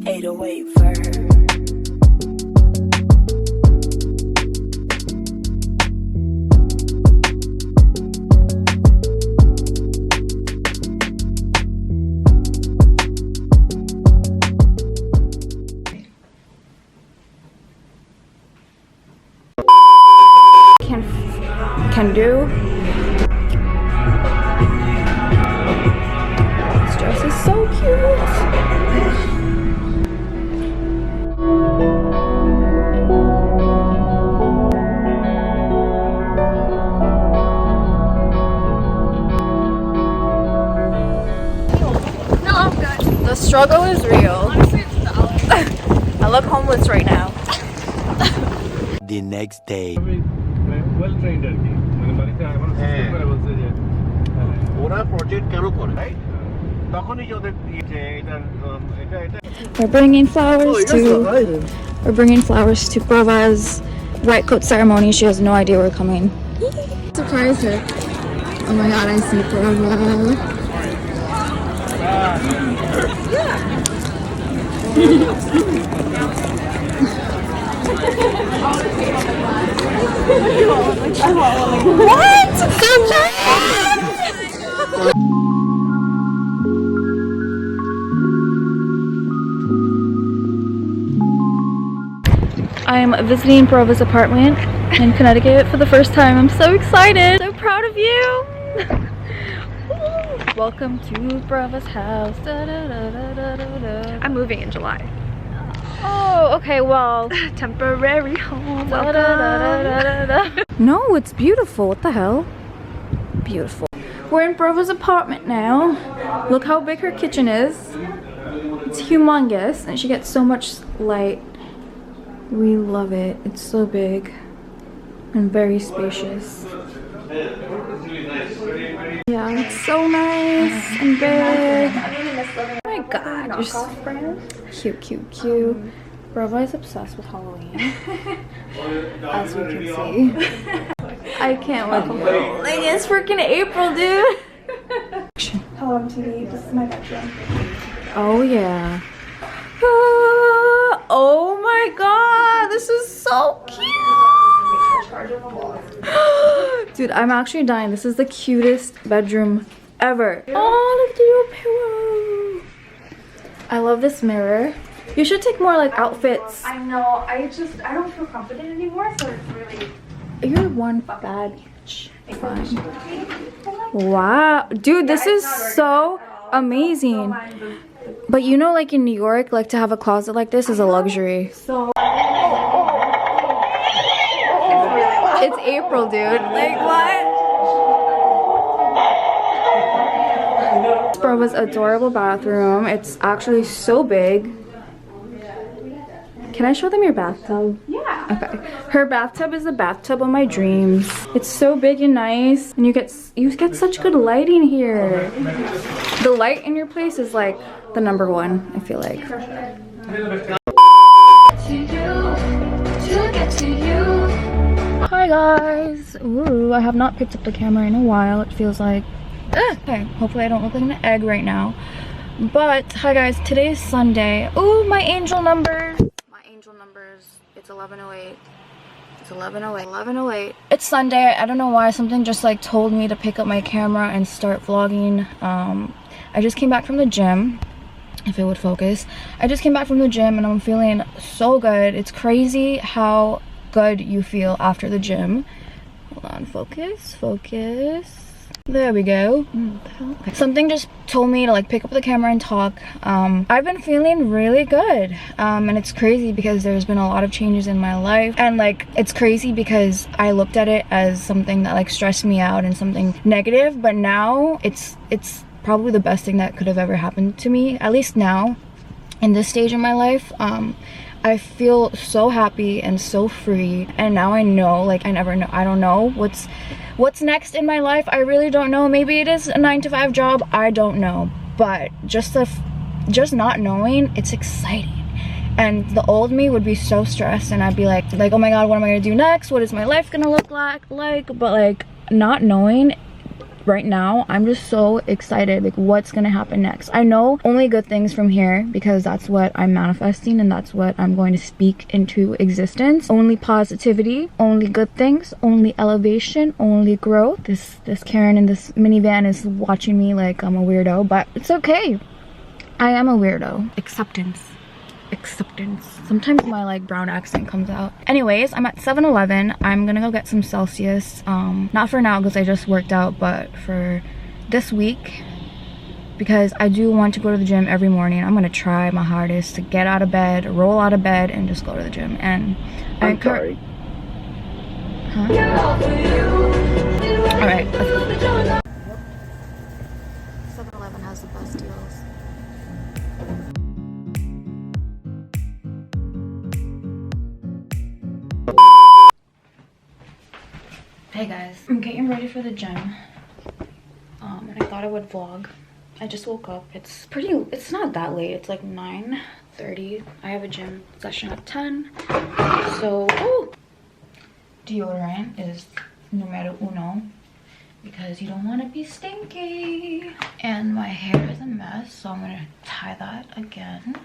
808 verb. Can do. This dress is so cute. No, I'm good. The struggle is real. Honestly, it's valid. I look homeless right now. The next day. Well trained আর কি মানে বাড়িতে আমার system করে বলছে যে ওরা project কেন করে রাইট তখনই যে ওদের যে এটা We're bringing flowers to Brava's white coat ceremony. She has no idea we're coming. Surprise her. Oh my god, I see Brava. What? I'm visiting Brava's apartment in Connecticut for the first time. I'm so excited. So proud of you. Welcome to Brava's house. Da, da, da, da, da, da. I'm moving in July. Oh, okay, well. Temporary home. Da, da, da, da, da, da. No, it's beautiful. What the hell? Beautiful. We're in Brava's apartment now. Look how big her kitchen is. It's humongous and she gets so much light. We love it. It's so big and very spacious. Yeah, it's so nice and big. Oh my god, you're so cute, cute, cute. Brava is obsessed with Halloween, as you can see. I can't wait. Like, it's freaking April, dude. Hello, MTV. This is my bedroom. Oh yeah. Oh my god, this is so cute. Dude, I'm actually dying. This is the cutest bedroom ever. Oh, look at your pillow. I love this mirror. You should take more like outfits. I know. I don't feel confident anymore, so it's really. You're one bad bitch. Fine. Wow, dude, this is so amazing. But you know, like in New York, like to have a closet like this is a luxury. So. It's April, dude. Like what? Brava's adorable bathroom. It's actually so big. Can I show them your bathtub? Yeah. Okay. Her bathtub is the bathtub of my dreams. It's so big and nice, and you get such good lighting here. The light in your place is like the #1, I feel like. Hi guys. Ooh, I have not picked up the camera in a while. It feels like okay, hopefully I don't look like an egg right now. But hi guys, today is Sunday. Ooh, my angel numbers. It's 11:08. It's 11:08. 11:08. It's Sunday. I don't know why something just like told me to pick up my camera and start vlogging. I just came back from the gym. If it would focus. I just came back from the gym and I'm feeling so good. It's crazy how good you feel after the gym. Hold on, focus. There we go. Okay. Something just told me to like pick up the camera and talk. I've been feeling really good. And it's crazy because there's been a lot of changes in my life. And like, it's crazy because I looked at it as something that like stressed me out and something negative. But now it's probably the best thing that could have ever happened to me. At least now, in this stage of my life. I feel so happy and so free. And now I know, like I don't know what's next in my life. I really don't know. Maybe it is a 9-to-5 job. I don't know. But just not knowing, it's exciting. And the old me would be so stressed and I'd be like, oh my god, what am I gonna do next? What is my life gonna look like? But like not knowing, right now I'm just so excited, like what's gonna happen next. I know only good things from here because that's what I'm manifesting and that's what I'm going to speak into existence. Only positivity, only good things, only elevation, only growth. This Karen in this minivan is watching me like I'm a weirdo, but it's okay. I am a weirdo. Acceptance. Sometimes my like brown accent comes out. Anyways, I'm at 7-Eleven. I'm gonna go get some Celsius, not for now because I just worked out, but for this week because I do want to go to the gym every morning. I'm gonna try my hardest to get out of bed, roll out of bed, and just go to the gym. And I'm sorry. Huh? All right, let's go. 7-Eleven has the best deals. Hey guys, I'm getting ready for the gym. And I thought I would vlog. I just woke up. It's not that late. It's like 9:30. I have a gym session at 10. So, deodorant is numero uno because you don't want to be stinky. And my hair is a mess, so I'm gonna tie that again.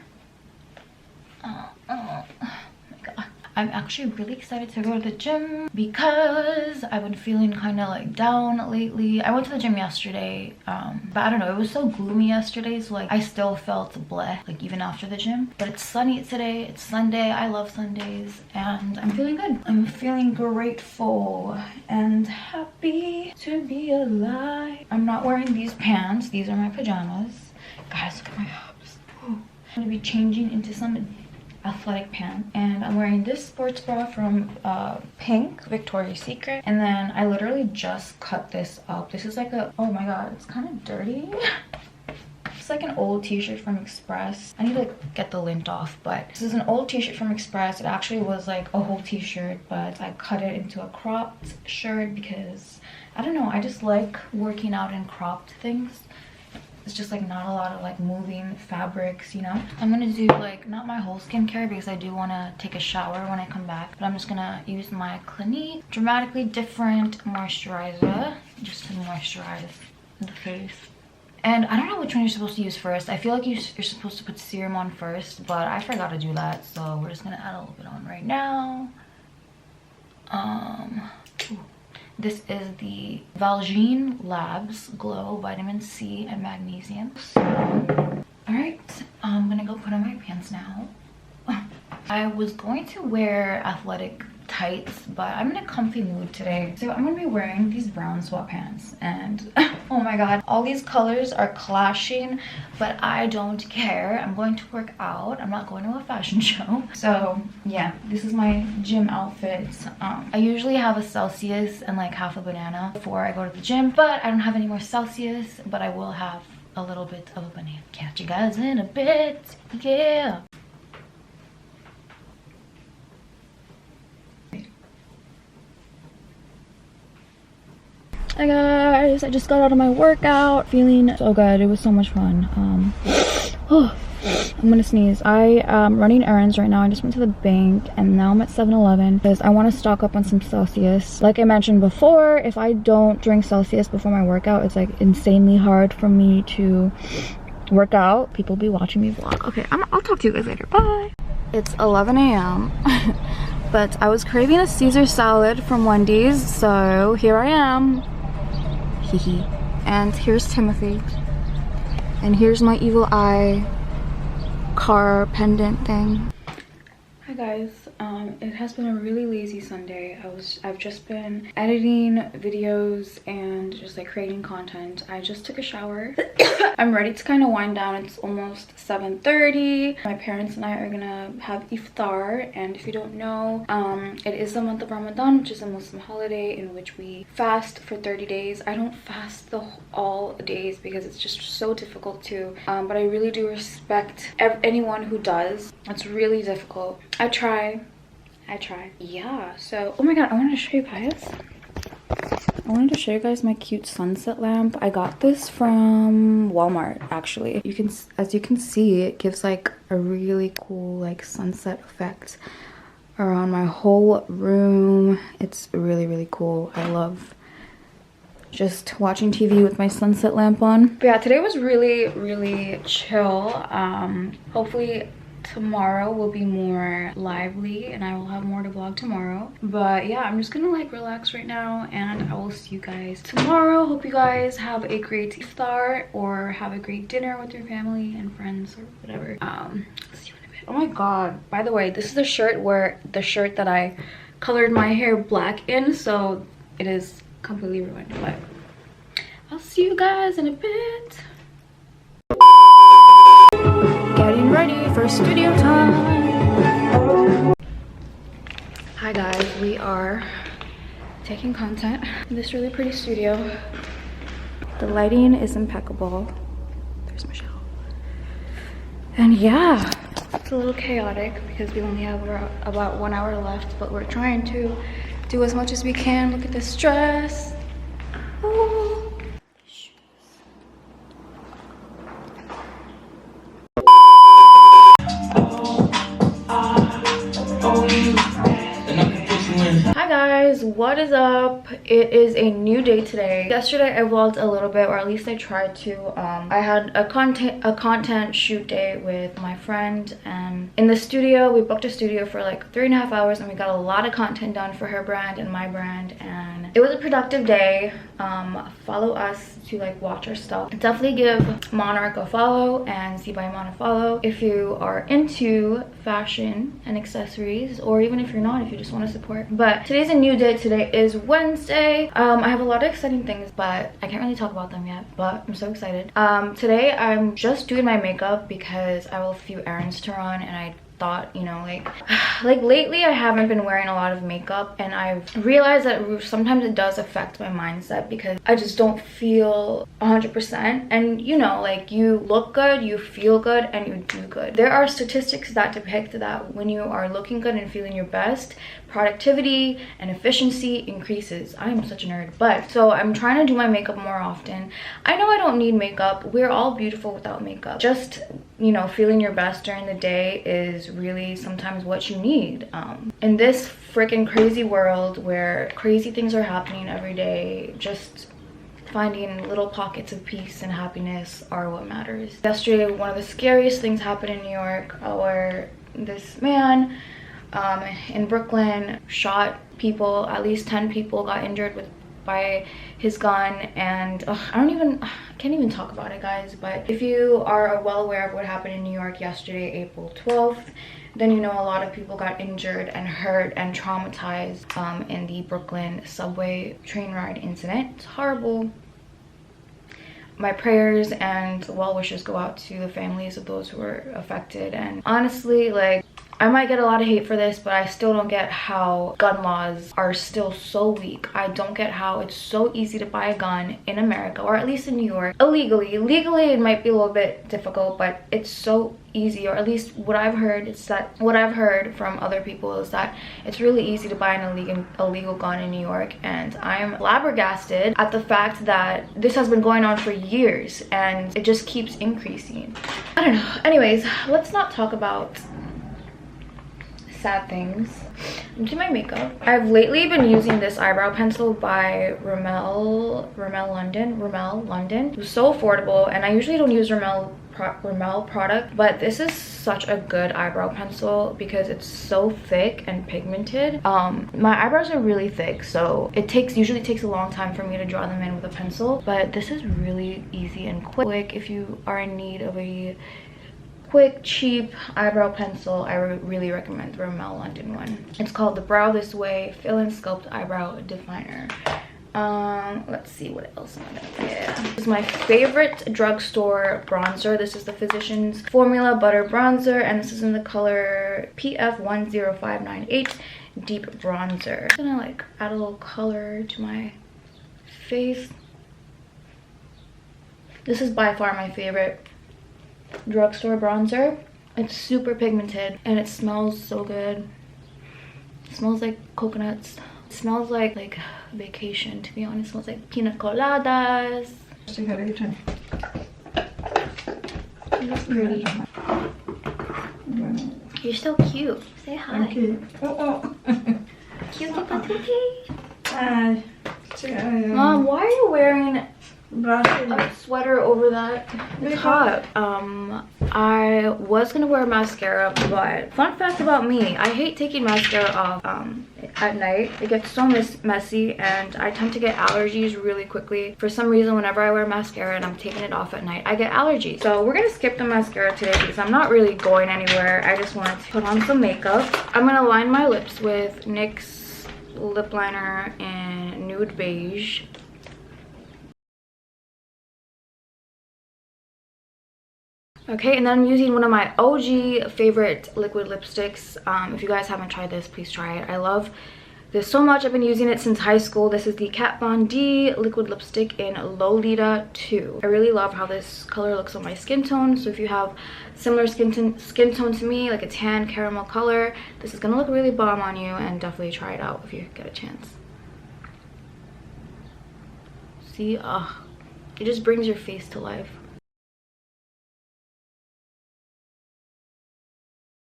Oh my god. I'm actually really excited to go to the gym because I've been feeling kind of like down lately. I went to the gym yesterday, but I don't know, it was so gloomy yesterday, so like I still felt bleh, like even after the gym. But it's sunny today, it's Sunday, I love Sundays, and I'm feeling good. I'm feeling grateful and happy to be alive. I'm not wearing these pants, these are my pajamas. Guys, look at my abs. I'm gonna be changing into some athletic pants, and I'm wearing this sports bra from Pink, Victoria's Secret, and then I literally just cut this up. This is like a, oh my god, it's kind of dirty. It's like an old t-shirt from Express. I need to get the lint off, but this is an old t-shirt from Express. It actually was like a whole t-shirt, but I cut it into a cropped shirt because I don't know, I just like working out in cropped things. It's just like not a lot of like moving fabrics, you know. I'm gonna do like not my whole skincare because I do want to take a shower when I come back, but I'm just gonna use my Clinique Dramatically Different moisturizer just to moisturize the face. And I don't know which one you're supposed to use first. I feel like you're supposed to put serum on first, but I forgot to do that, so we're just gonna add a little bit on right now. This is the Valjean Labs Glow Vitamin C and Magnesium. So, alright, I'm gonna go put on my pants now. I was going to wear athletic tights, but I'm in a comfy mood today. So I'm gonna be wearing these brown sweatpants, and oh my god, all these colors are clashing, but I don't care. I'm going to work out. I'm not going to a fashion show. So yeah, this is my gym outfit. I usually have a Celsius and like half a banana before I go to the gym, but I don't have any more Celsius, but I will have a little bit of a banana. Catch you guys in a bit. Yeah. Hi guys, I just got out of my workout, feeling so good. It was so much fun. I'm gonna sneeze. I am running errands right now. I just went to the bank and now I'm at 7-Eleven because I want to stock up on some Celsius. Like I mentioned before, if I don't drink Celsius before my workout, it's like insanely hard for me to work out. People be watching me vlog. Okay, I'll talk to you guys later. Bye. It's 11 a.m. but I was craving a Caesar salad from Wendy's, so here I am. And here's Timothy, and here's my evil eye car pendant thing. Hi guys, it has been a really lazy Sunday. I've just been editing videos and just like creating content. I just took a shower. I'm ready to kind of wind down. It's almost 7:30. My parents and I are gonna have iftar, and if you don't know, it is the month of Ramadan, which is a Muslim holiday in which we fast for 30 days. I don't fast all days because it's just so difficult to, but I really do respect anyone who does. It's really difficult. I try. Yeah, so oh my god, I wanted to show you guys. I wanted to show you guys my cute sunset lamp. I got this from Walmart actually. As you can see, it gives like a really cool like sunset effect around my whole room. It's really, really cool. I love just watching TV with my sunset lamp on. But yeah, today was really chill. Hopefully tomorrow will be more lively and I will have more to vlog tomorrow. But yeah, I'm just gonna like relax right now and I will see you guys tomorrow. Hope you guys have a great iftar or have a great dinner with your family and friends or whatever. See you in a bit. Oh my god, by the way, this is the shirt that I colored my hair black in, so it is completely ruined. But I'll see you guys in a bit. Getting ready for studio time. Hi guys, we are taking content in this really pretty studio. The lighting is impeccable. There's Michelle. And yeah, it's a little chaotic because we only have about 1 hour left, but we're trying to do as much as we can. Look at this dress. Oh. Hi guys, what is up? It is a new day today. Yesterday I vlogged a little bit, or at least I tried to. I had a content shoot day with my friend, and in the studio we booked a studio for like 3.5 hours and we got a lot of content done for her brand and my brand, and it was a productive day. Follow us to like watch our stuff. Definitely give Monarch a follow and NADIAIMAN a follow if you are into fashion and accessories, or even if you're not, if you just want to support. But today's a new day. Today is Wednesday. I have a lot of exciting things, but I can't really talk about them yet, but I'm so excited. Today I'm just doing my makeup because I have a few errands to run, and I thought, you know, like lately I haven't been wearing a lot of makeup, and I've realized that sometimes it does affect my mindset because I just don't feel 100%. And you know, like, you look good, you feel good, and you do good. There are statistics that depict that when you are looking good and feeling your best, productivity and efficiency increases. I am such a nerd. But so I'm trying to do my makeup more often. I know I don't need makeup. We're all beautiful without makeup. Just, you know, feeling your best during the day is really sometimes what you need. In this freaking crazy world where crazy things are happening every day, just finding little pockets of peace and happiness are what matters. Yesterday, one of the scariest things happened in New York, where this man in Brooklyn shot people. At least 10 people got injured by his gun, and I can't even talk about it, guys. But if you are well aware of what happened in New York yesterday, April 12th, then you know a lot of people got injured and hurt and traumatized in the Brooklyn subway train ride incident. It's horrible. My prayers and well wishes go out to the families of those who were affected. And honestly, like, I might get a lot of hate for this, but I still don't get how gun laws are still so weak. I don't get how it's so easy to buy a gun in America, or at least in New York, illegally. Legally, it might be a little bit difficult, but it's so easy, or at least what I've heard from other people is that it's really easy to buy an illegal gun in New York. And I'm flabbergasted at the fact that this has been going on for years and it just keeps increasing. I don't know. Anyways, let's not talk about sad things. I'm doing my makeup. I've lately been using this eyebrow pencil by Rimmel London. It was so affordable, and I usually don't use Rimmel product, but this is such a good eyebrow pencil because it's so thick and pigmented. My eyebrows are really thick, so it usually takes a long time for me to draw them in with a pencil, but this is really easy and quick. If you are in need of a quick, cheap eyebrow pencil, I really recommend the Rimmel London one. It's called the Brow This Way Fill and Sculpt Eyebrow Definer. Let's see what else I'm gonna get. This is my favorite drugstore bronzer. This is the Physicians Formula Butter Bronzer, and this is in the color PF10598 Deep Bronzer. I'm gonna like add a little color to my face. This is by far my favorite drugstore bronzer. It's super pigmented and it smells so good. It smells like coconuts. It smells like vacation, to be honest. It smells like pina coladas. You look pretty. You're so cute. Say hi. Okay. Oh. Cutie patootie. Hi. Mom, why are you wearing a sweater over that? It's hot. I was gonna wear mascara, but fun fact about me, I hate taking mascara off at night. It gets so messy and I tend to get allergies really quickly. For some reason, whenever I wear mascara and I'm taking it off at night, I get allergies. So we're gonna skip the mascara today because I'm not really going anywhere. I just wanted to put on some makeup. I'm gonna line my lips with NYX lip liner in nude beige. Okay, and then I'm using one of my OG favorite liquid lipsticks. If you guys haven't tried this, please try it. I love this so much. I've been using it since high school. This is the Kat Von D liquid lipstick in Lolita 2. I really love how this color looks on my skin tone. So if you have similar skin tone to me, like a tan caramel color, this is gonna look really bomb on you, and definitely try it out if you get a chance. See, it just brings your face to life.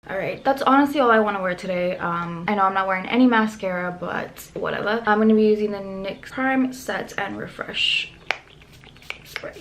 Alright, that's honestly all I want to wear today. I know I'm not wearing any mascara, but whatever. I'm going to be using the NYX Prime Set and Refresh spray.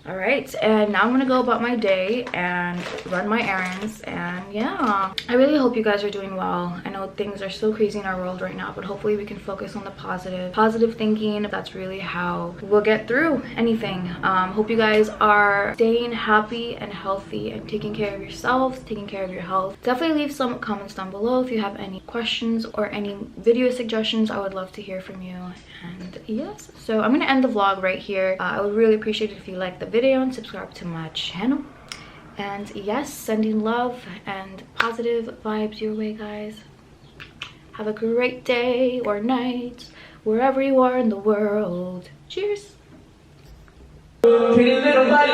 Alright, and now I'm gonna go about my day and run my errands, and yeah, I really hope you guys are doing well. I know things are so crazy in our world right now, but hopefully we can focus on the positive thinking. That's really how we'll get through anything. Hope you guys are staying happy and healthy and taking care of yourselves, taking care of your health. Definitely leave some comments down below if you have any questions or any video suggestions. I would love to hear from you. And yes, so I'm gonna end the vlog right here. I would really appreciate it if you like the video and subscribe to my channel. And yes, sending love and positive vibes your way, guys. Have a great day or night wherever you are in the world. Cheers. Pretty little body,